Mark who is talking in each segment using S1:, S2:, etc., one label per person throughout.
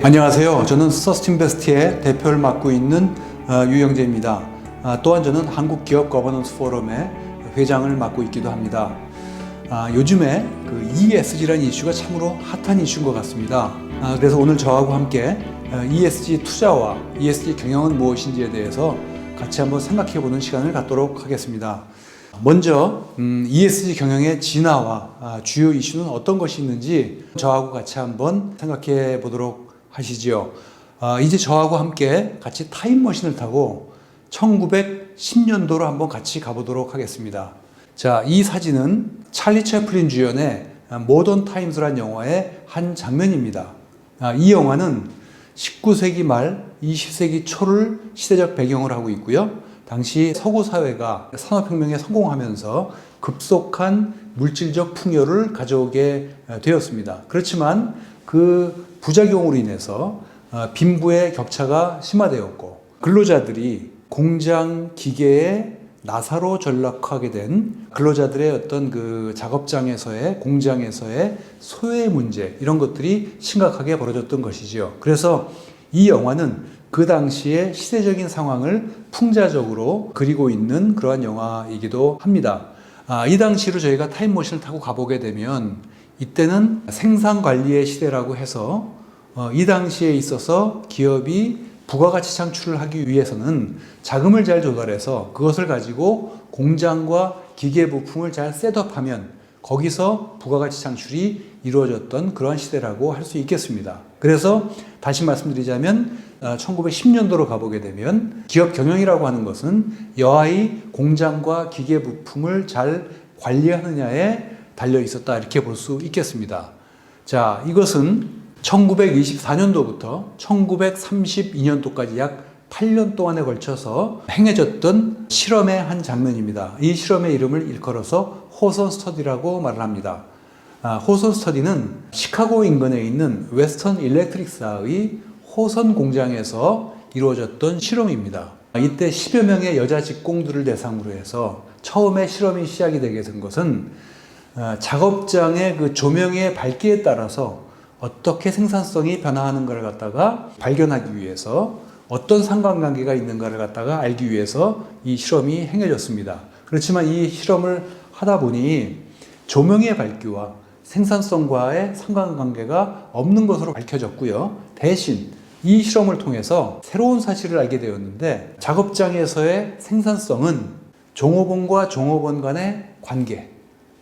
S1: 안녕하세요. 저는 서스틴베스트의 대표를 맡고 있는 유영재입니다. 또한 저는 한국기업 거버넌스 포럼의 회장을 맡고 있기도 합니다. 요즘에 그 ESG라는 이슈가 참으로 핫한 이슈인 것 같습니다. 그래서 오늘 저하고 함께 ESG 투자와 ESG 경영은 무엇인지에 대해서 같이 한번 생각해보는 시간을 갖도록 하겠습니다. 먼저 ESG 경영의 진화와 주요 이슈는 어떤 것이 있는지 저하고 같이 한번 생각해 보도록 하시죠. 이제 저하고 함께 같이 타임머신을 타고 1910년도로 한번 같이 가보도록 하겠습니다. 자, 이 사진은 찰리 채플린 주연의 모던 타임스라는 영화의 한 장면입니다. 이 영화는 19세기 말 20세기 초를 시대적 배경으로 하고 있고요. 당시 서구 사회가 산업혁명에 성공하면서 급속한 물질적 풍요를 가져오게 되었습니다. 그렇지만 그 부작용으로 인해서 빈부의 격차가 심화되었고 근로자들이 공장 기계에 나사로 전락하게 된 근로자들의 어떤 그 작업장에서의 공장에서의 소외 문제 이런 것들이 심각하게 벌어졌던 것이죠. 그래서 이 영화는 그 당시의 시대적인 상황을 풍자적으로 그리고 있는 그러한 영화이기도 합니다. 이 당시로 저희가 타임머신을 타고 가보게 되면 이때는 생산관리의 시대라고 해서 이 당시에 있어서 기업이 부가가치 창출을 하기 위해서는 자금을 잘 조달해서 그것을 가지고 공장과 기계 부품을 잘 셋업하면 거기서 부가가치 창출이 이루어졌던 그러한 시대라고 할 수 있겠습니다. 그래서 다시 말씀드리자면 1910년도로 가보게 되면 기업 경영이라고 하는 것은 여하이 공장과 기계 부품을 잘 관리하느냐에 달려 있었다 이렇게 볼 수 있겠습니다. 자, 이것은 1924년도부터 1932년도까지 약 8년 동안에 걸쳐서 행해졌던 실험의 한 장면입니다. 이 실험의 이름을 일컬어서 호선 스터디라고 말을 합니다. 호선 스터디는 시카고 인근에 있는 웨스턴 일렉트릭사의 호선 공장에서 이루어졌던 실험입니다. 이때 10여 명의 여자 직공들을 대상으로 해서 처음에 실험이 시작이 되게 된 것은 작업장의 그 조명의 밝기에 따라서 어떻게 생산성이 변화하는가를 갖다가 발견하기 위해서 어떤 상관관계가 있는가를 갖다가 알기 위해서 이 실험이 행해졌습니다. 그렇지만 이 실험을 하다 보니 조명의 밝기와 생산성과의 상관관계가 없는 것으로 밝혀졌고요. 대신 이 실험을 통해서 새로운 사실을 알게 되었는데 작업장에서의 생산성은 종업원과 종업원 간의 관계,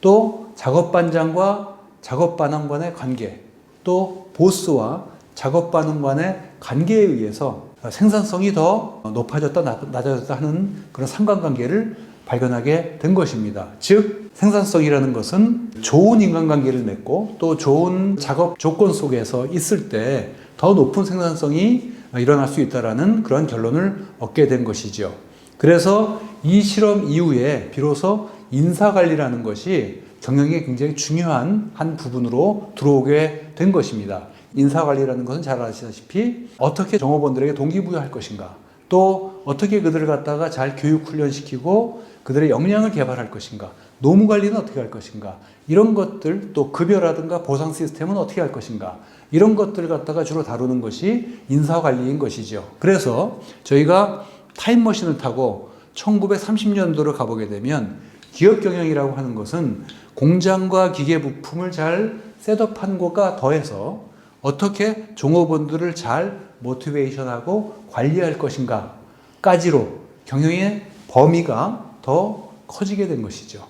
S1: 또 작업반장과 작업반원 간의 관계, 또 보스와 작업반원 간의 관계에 의해서 생산성이 더 높아졌다 낮아졌다 하는 그런 상관관계를 발견하게 된 것입니다. 즉 생산성이라는 것은 좋은 인간관계를 맺고 또 좋은 작업 조건 속에서 있을 때 더 높은 생산성이 일어날 수 있다는 그런 결론을 얻게 된 것이죠. 그래서 이 실험 이후에 비로소 인사관리라는 것이 경영에 굉장히 중요한 한 부분으로 들어오게 된 것입니다. 인사관리라는 것은 잘 아시다시피 어떻게 종업원들에게 동기부여할 것인가, 또 어떻게 그들을 갖다가 잘 교육 훈련시키고 그들의 역량을 개발할 것인가, 노무관리는 어떻게 할 것인가, 이런 것들, 또 급여라든가 보상 시스템은 어떻게 할 것인가, 이런 것들을 갖다가 주로 다루는 것이 인사관리인 것이죠. 그래서 저희가 타임머신을 타고 1930년도로 가보게 되면 기업 경영이라고 하는 것은 공장과 기계 부품을 잘 셋업한 것과 더해서 어떻게 종업원들을 잘 모티베이션하고 관리할 것인가까지로 경영의 범위가 더 커지게 된 것이죠.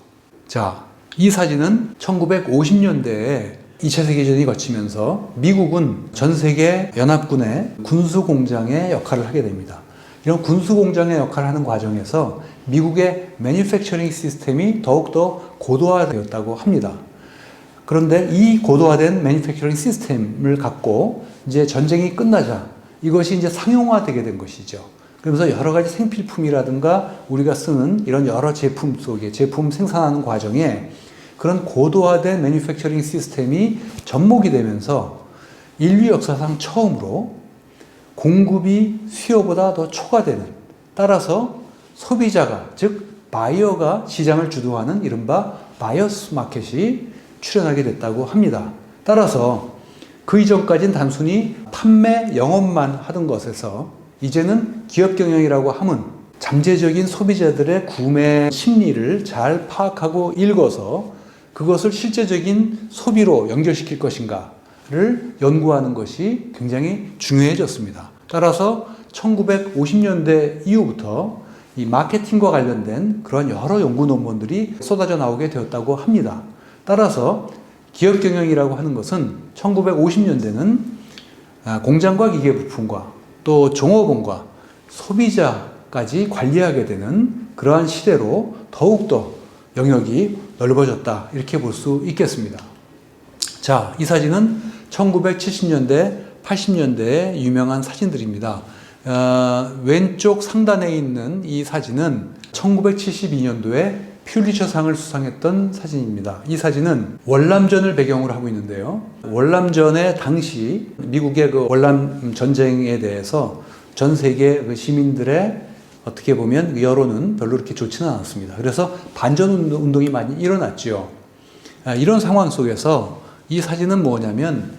S1: 자, 이 사진은 1950년대에 2차 세계대전이 거치면서 미국은 전 세계 연합군의 군수공장의 역할을 하게 됩니다. 이런 군수공장의 역할을 하는 과정에서 미국의 매니팩처링 시스템이 더욱더 고도화되었다고 합니다. 그런데 이 고도화된 매니팩처링 시스템을 갖고 이제 전쟁이 끝나자 이것이 이제 상용화되게 된 것이죠. 그러면서 여러 가지 생필품이라든가 우리가 쓰는 이런 여러 제품 속에 제품 생산하는 과정에 그런 고도화된 매니팩처링 시스템이 접목이 되면서 인류 역사상 처음으로 공급이 수요보다 더 초과되는, 따라서 소비자가, 즉 바이어가 시장을 주도하는 이른바 바이어스 마켓이 출현하게 됐다고 합니다. 따라서 그 이전까지는 단순히 판매 영업만 하던 것에서 이제는 기업 경영이라고 함은 잠재적인 소비자들의 구매 심리를 잘 파악하고 읽어서 그것을 실제적인 소비로 연결시킬 것인가를 연구하는 것이 굉장히 중요해졌습니다. 따라서 1950년대 이후부터 이 마케팅과 관련된 그런 여러 연구 논문들이 쏟아져 나오게 되었다고 합니다. 따라서 기업 경영이라고 하는 것은 1950년대는 공장과 기계 부품과 또 종업원과 소비자까지 관리하게 되는 그러한 시대로 더욱더 영역이 넓어졌다, 이렇게 볼 수 있겠습니다. 자, 이 사진은 1970년대, 80년대의 유명한 사진들입니다. 왼쪽 상단에 있는 이 사진은 1972년도에 퓰리처상을 수상했던 사진입니다. 이 사진은 월남전을 배경으로 하고 있는데요. 월남전의 당시 미국의 그 월남 전쟁에 대해서 전 세계 그 시민들의 어떻게 보면 여론은 별로 그렇게 좋지는 않았습니다. 그래서 반전 운동이 많이 일어났죠. 이런 상황 속에서 이 사진은 뭐냐면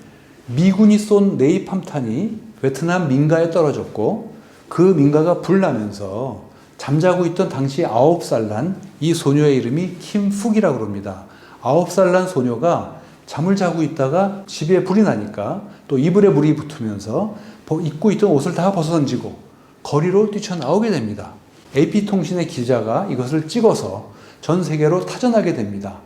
S1: 미군이 쏜 네이팜탄이 베트남 민가에 떨어졌고 그 민가가 불나면서 잠자고 있던 당시 9살 난 이 소녀의 이름이 킴 푹이라고 합니다. 9살 난 소녀가 잠을 자고 있다가 집에 불이 나니까 또 이불에 물이 붙으면서 입고 있던 옷을 다 벗어던지고 거리로 뛰쳐나오게 됩니다. AP통신의 기자가 이것을 찍어서 전 세계로 타전하게 됩니다.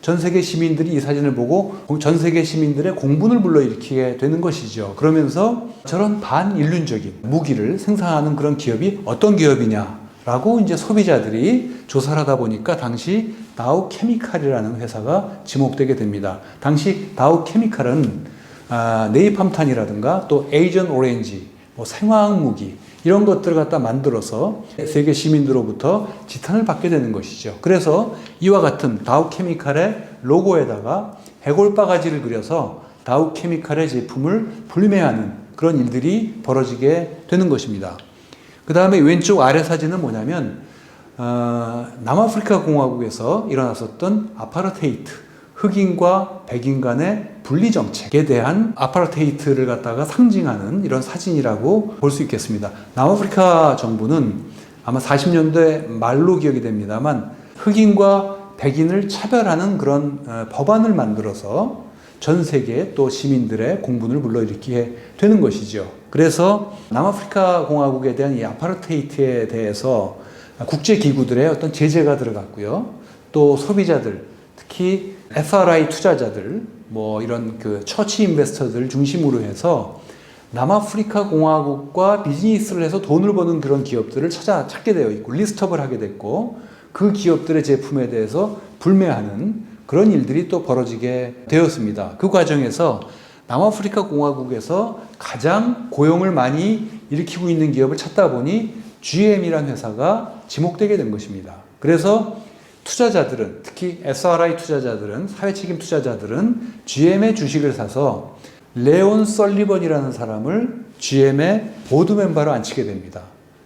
S1: 전 세계 시민들이 이 사진을 보고 전 세계 시민들의 공분을 불러일으키게 되는 것이죠. 그러면서 저런 반인륜적인 무기를 생산하는 그런 기업이 어떤 기업이냐라고 이제 소비자들이 조사를 하다 보니까 당시 다우 케미칼이라는 회사가 지목되게 됩니다. 당시 다우 케미칼은 네이팜탄이라든가 또 에이전 오렌지, 생화학 무기 이런 것들을 갖다 만들어서 세계 시민들로부터 지탄을 받게 되는 것이죠. 그래서 이와 같은 다우 케미칼의 로고에다가 해골바가지를 그려서 다우 케미칼의 제품을 불매하는 그런 일들이 벌어지게 되는 것입니다. 그 다음에 왼쪽 아래 사진은 뭐냐면 남아프리카 공화국에서 일어났었던 아파르테이트, 흑인과 백인 간의 분리 정책에 대한 아파르테이트를 갖다가 상징하는 이런 사진이라고 볼 수 있겠습니다. 남아프리카 정부는 아마 40년대 말로 기억이 됩니다만 흑인과 백인을 차별하는 그런 법안을 만들어서 전 세계 또 시민들의 공분을 불러일으키게 되는 것이죠. 그래서 남아프리카 공화국에 대한 이 아파르테이트에 대해서 국제기구들의 어떤 제재가 들어갔고요. 또 소비자들, 특히 FRI 투자자들, 이런 그 처치 인베스터들 중심으로 해서 남아프리카 공화국과 비즈니스를 해서 돈을 버는 그런 기업들을 찾게 되어 있고 리스트업을 하게 됐고 그 기업들의 제품에 대해서 불매하는 그런 일들이 또 벌어지게 되었습니다. 그 과정에서 남아프리카 공화국에서 가장 고용을 많이 일으키고 있는 기업을 찾다 보니 GM이라는 회사가 지목되게 된 것입니다. 그래서 투자자들은, 특히 SRI 투자자들은, 사회책임 투자자들은 GM의 주식을 사서 레온 설리번이라는 사람을 GM의 보드 멤버로 앉히게 됩니다.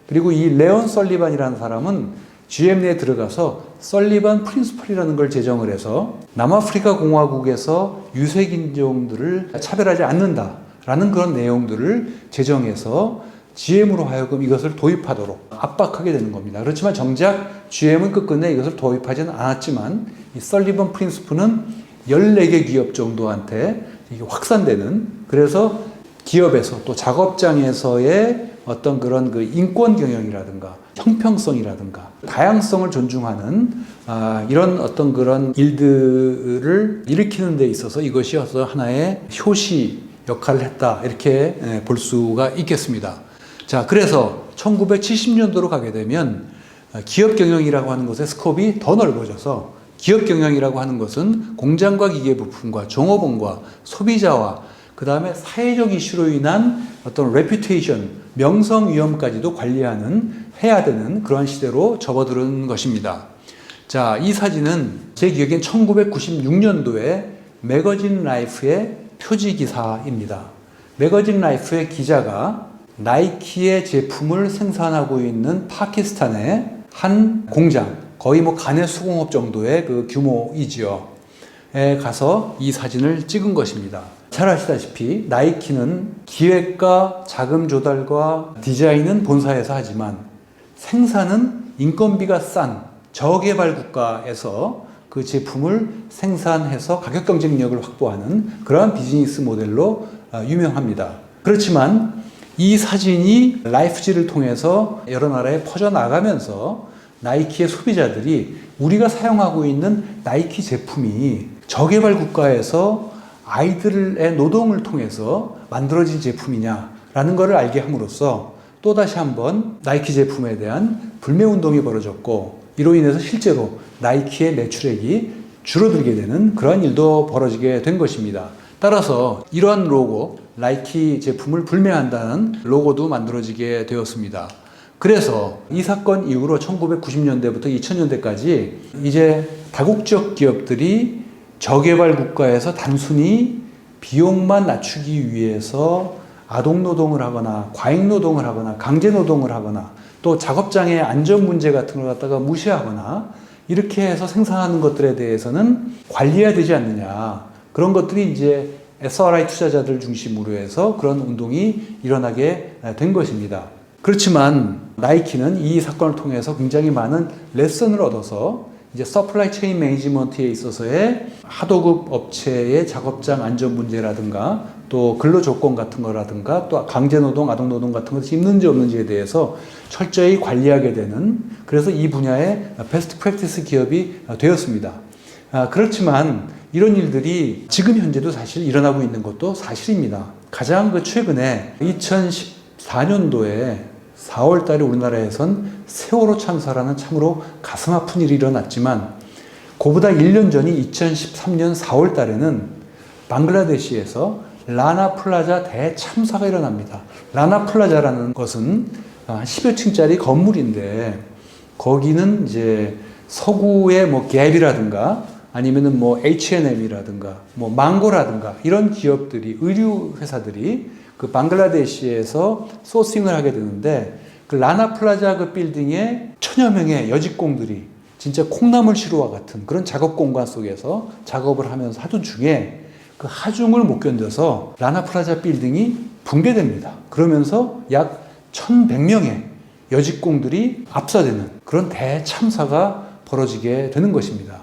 S1: 그리고 이 레온 설리번이라는 사람은 GM 내에 들어가서 설리번 프린시플이라는 걸 제정을 해서 남아프리카 공화국에서 유색인종들을 차별하지 않는다라는 그런 내용들을 제정해서 GM으로 하여금 이것을 도입하도록 압박하게 되는 겁니다. 그렇지만 정작 GM은 끝끝내 이것을 도입하지는 않았지만 이 설리번 프린시플은 14개 기업 정도한테 이게 확산되는, 그래서 기업에서 또 작업장에서의 어떤 그런 그 인권 경영이라든가 형평성이라든가 다양성을 존중하는 이런 어떤 그런 일들을 일으키는 데 있어서 이것이 어떤 하나의 효시 역할을 했다, 이렇게 볼 수가 있겠습니다. 자, 그래서 1970년도로 가게 되면 기업 경영이라고 하는 것의 스코프가 더 넓어져서 기업 경영이라고 하는 것은 공장과 기계 부품과 종업원과 소비자와 그 다음에 사회적 이슈로 인한 어떤 레퓨테이션, 명성 위험까지도 해야 되는 그러한 시대로 접어드는 것입니다. 자, 이 사진은 제 기억엔 1996년도에 매거진 라이프의 표지 기사입니다. 매거진 라이프의 기자가 나이키의 제품을 생산하고 있는 파키스탄의 한 공장, 거의 간의 수공업 정도의 그 규모이지요. 에 가서 이 사진을 찍은 것입니다. 잘 아시다시피 나이키는 기획과 자금 조달과 디자인은 본사에서 하지만 생산은 인건비가 싼 저개발 국가에서 그 제품을 생산해서 가격 경쟁력을 확보하는 그러한 비즈니스 모델로 유명합니다. 그렇지만 이 사진이 라이프지를 통해서 여러 나라에 퍼져나가면서 나이키의 소비자들이 우리가 사용하고 있는 나이키 제품이 저개발 국가에서 아이들의 노동을 통해서 만들어진 제품이냐라는 것을 알게 함으로써 또다시 한번 나이키 제품에 대한 불매운동이 벌어졌고 이로 인해서 실제로 나이키의 매출액이 줄어들게 되는 그러한 일도 벌어지게 된 것입니다. 따라서 이러한 로고, 나이키 제품을 불매한다는 로고도 만들어지게 되었습니다. 그래서 이 사건 이후로 1990년대부터 2000년대까지 이제 다국적 기업들이 저개발 국가에서 단순히 비용만 낮추기 위해서 아동노동을 하거나 과잉노동을 하거나 강제노동을 하거나 또 작업장의 안전 문제 같은 걸 갖다가 무시하거나 이렇게 해서 생산하는 것들에 대해서는 관리해야 되지 않느냐. 그런 것들이 이제 SRI 투자자들 중심으로 해서 그런 운동이 일어나게 된 것입니다. 그렇지만 나이키는 이 사건을 통해서 굉장히 많은 레슨을 얻어서 이제 서플라이 체인 매니지먼트에 있어서의 하도급 업체의 작업장 안전 문제라든가 또 근로 조건 같은 거라든가 또 강제노동, 아동노동 같은 것이 있는지 없는지에 대해서 철저히 관리하게 되는 그래서 이 분야의 베스트 프랙티스 기업이 되었습니다. 그렇지만 이런 일들이 지금 현재도 사실 일어나고 있는 것도 사실입니다. 가장 최근에 2014년도에 4월 달에 우리나라에선 세월호 참사라는 참으로 가슴 아픈 일이 일어났지만 그보다 1년 전인 2013년 4월 달에는 방글라데시에서 라나 플라자 대참사가 일어납니다. 라나 플라자라는 것은 10여 층짜리 건물인데 거기는 이제 서구의 갭이라든가 아니면은 H&M이라든가 망고라든가 이런 기업들이 의류 회사들이 그 방글라데시에서 소싱을 하게 되는데 그 라나 플라자 그 빌딩에 천여 명의 여직공들이 진짜 콩나물시루와 같은 그런 작업 공간 속에서 작업을 하면서 하던 중에 그 하중을 못 견뎌서 라나 플라자 빌딩이 붕괴됩니다. 그러면서 약 1100명의 여직공들이 압사되는 그런 대참사가 벌어지게 되는 것입니다.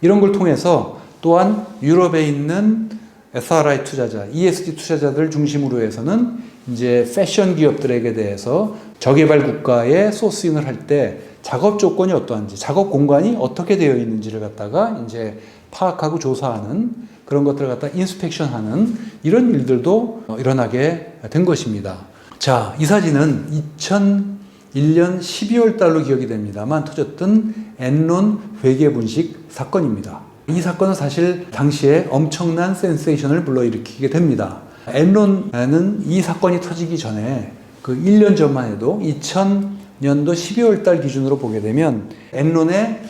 S1: 이런 걸 통해서 또한 유럽에 있는 SRI 투자자, ESG 투자자들 중심으로 해서는 이제 패션 기업들에게 대해서 저개발 국가에 소싱을 할 때 작업 조건이 어떠한지, 작업 공간이 어떻게 되어 있는지를 갖다가 이제 파악하고 조사하는 그런 것들을 갖다 인스펙션하는 이런 일들도 일어나게 된 것입니다. 자, 이 사진은 2001년 12월 달로 기억이 됩니다만 터졌던 엔론 회계 분식 사건입니다. 이 사건은 사실 당시에 엄청난 센세이션을 불러일으키게 됩니다. 엔론은 이 사건이 터지기 전에 그 1년 전만 해도 2000년도 12월 달 기준으로 보게 되면 엔론의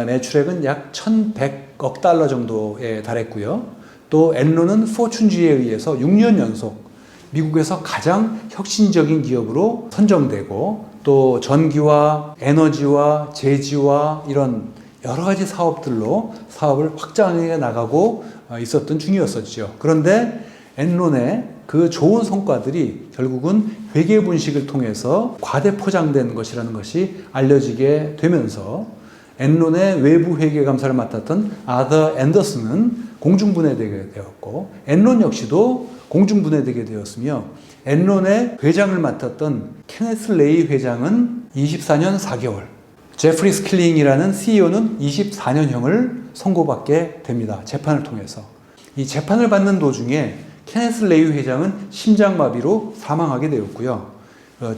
S1: 매출액은 약 1100억 달러 정도에 달했고요. 또 엔론은 포춘지에 의해서 6년 연속 미국에서 가장 혁신적인 기업으로 선정되고 또 전기와 에너지와 제지와 이런 여러 가지 사업들로 사업을 확장해 나가고 있었던 중이었었죠. 그런데 엔론의 그 좋은 성과들이 결국은 회계 분식을 통해서 과대 포장된 것이라는 것이 알려지게 되면서 엔론의 외부 회계 감사를 맡았던 아더 앤더슨은 공중분해되게 되었고 엔론 역시도 공중분해되게 되었으며 엔론의 회장을 맡았던 케네스 레이 회장은 24년 4개월 제프리 스킬링이라는 CEO는 24년형을 선고받게 됩니다. 재판을 통해서. 이 재판을 받는 도중에 케네스 레이 회장은 심장마비로 사망하게 되었고요.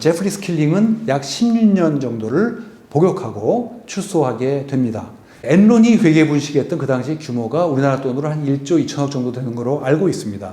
S1: 제프리 스킬링은 약 16년 정도를 복역하고 출소하게 됩니다. 엔론이 회계 분식했던 그 당시 규모가 우리나라 돈으로 한 1조 2천억 정도 되는 거로 알고 있습니다.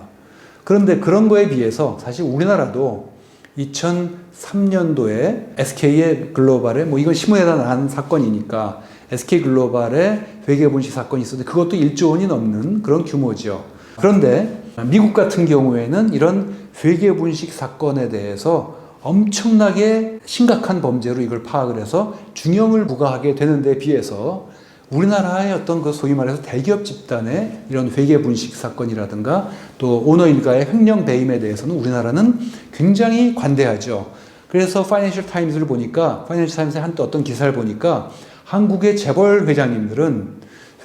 S1: 그런데 그런 거에 비해서 사실 우리나라도 2003년도에 SK의 글로벌에 이건 신문에다 난 사건이니까 SK글로벌의 회계분식 사건이 있었는데 그것도 1조 원이 넘는 그런 규모죠. 그런데 미국 같은 경우에는 이런 회계분식 사건에 대해서 엄청나게 심각한 범죄로 이걸 파악을 해서 중형을 부과하게 되는 데 비해서 우리나라의 어떤 그 소위 말해서 대기업 집단의 이런 회계분식 사건이라든가 또 또 오너 일가의 횡령 배임에 대해서는 우리나라는 굉장히 관대하죠. 그래서 파이낸셜 타임스를 보니까, 파이낸셜 타임스의 어떤 기사를 보니까 한국의 재벌 회장님들은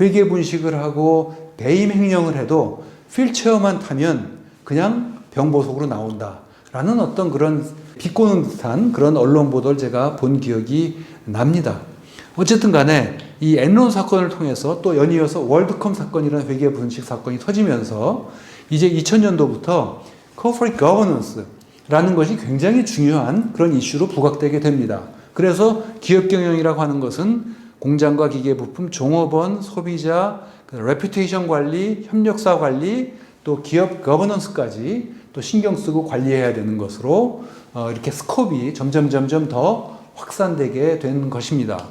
S1: 회계 분식을 하고 배임 횡령을 해도 휠체어만 타면 그냥 병보석으로 나온다 라는 어떤 그런 비꼬는 듯한 그런 언론 보도를 제가 본 기억이 납니다. 어쨌든 간에 이 엔론 사건을 통해서 또 연이어서 월드컴 사건이라는 회계 분식 사건이 터지면서 이제 2000년도부터 corporate governance라는 것이 굉장히 중요한 그런 이슈로 부각되게 됩니다. 그래서 기업 경영이라고 하는 것은 공장과 기계 부품, 종업원, 소비자, 레퓨테이션 관리, 협력사 관리, 또 기업 거버넌스까지 또 신경 쓰고 관리해야 되는 것으로 이렇게 스코프이 점점 더 확산되게 된 것입니다.